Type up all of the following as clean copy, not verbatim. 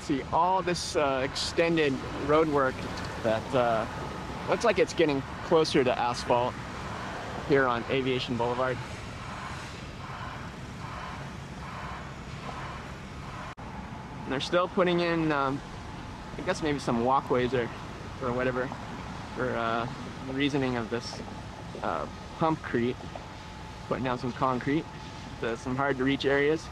see all this extended road work that looks like it's getting closer to asphalt here on Aviation Boulevard. And they're still putting in, I guess maybe some walkways or whatever for reasoning of this pumpcrete, putting down some concrete to some hard to reach areas.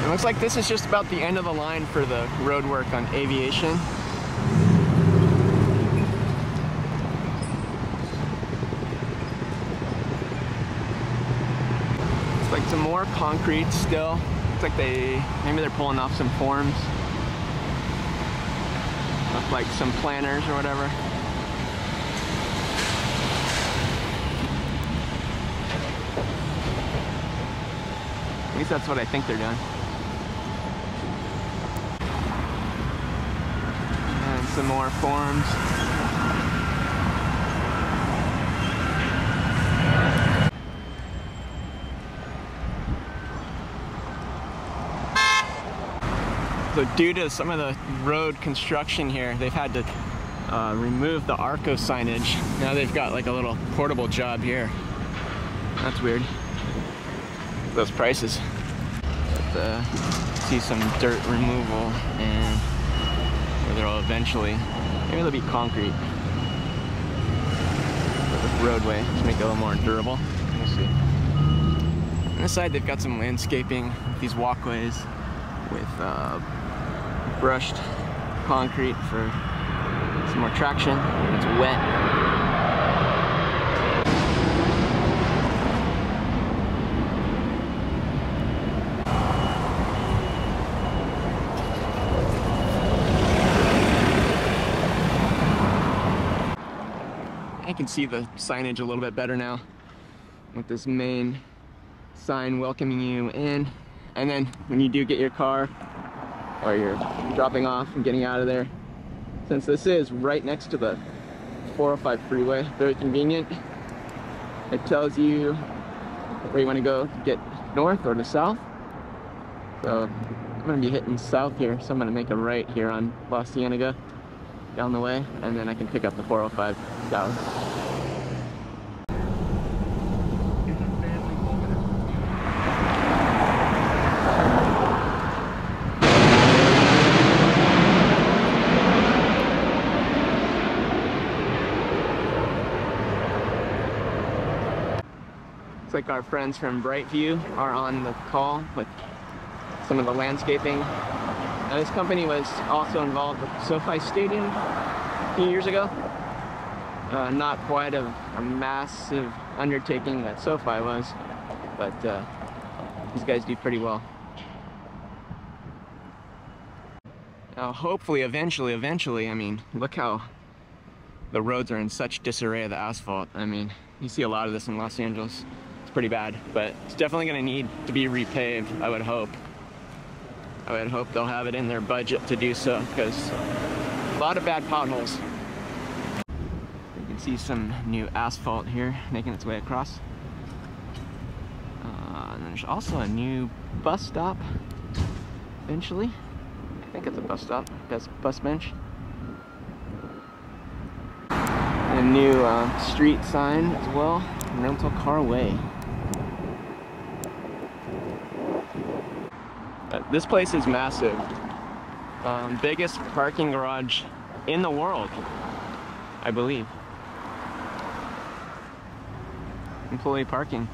Looks like this is just about the end of the line for the road work on Aviation. It's like some more concrete still. Looks like maybe they're pulling off some forms. Look like some planners or whatever. At least that's what I think they're doing. Some more forms. So due to some of the road construction here, they've had to remove the Arco signage. Now they've got like a little portable job here. That's weird. Those prices. But, see some dirt removal and there'll eventually, maybe there'll be concrete with roadway to make it a little more durable. We'll see. On this side, they've got some landscaping, these walkways with brushed concrete for some more traction when it's wet. I can see the signage a little bit better now with this main sign welcoming you in. And then when you do get your car or you're dropping off and getting out of there, since this is right next to the 405 freeway, very convenient, it tells you where you want to go to get north or to south. So I'm going to be hitting south here, so I'm going to make a right here on La Cienega down the way, and then I can pick up the 405 south. Looks like our friends from Brightview are on the call with some of the landscaping. Now, this company was also involved with SoFi Stadium a few years ago. Not quite a massive undertaking that SoFi was, but these guys do pretty well. Now, hopefully, eventually, I mean, look how the roads are in such disarray of the asphalt. I mean, you see a lot of this in Los Angeles. It's pretty bad, but it's definitely going to need to be repaved, I would hope. I would hope they'll have it in their budget to do so, because a lot of bad potholes. You can see some new asphalt here making its way across. And there's also a new bus stop, eventually. I think it's a bus stop, that's bus bench. And a new street sign as well, rental car way. This place is massive. Biggest parking garage in the world, I believe. Employee parking.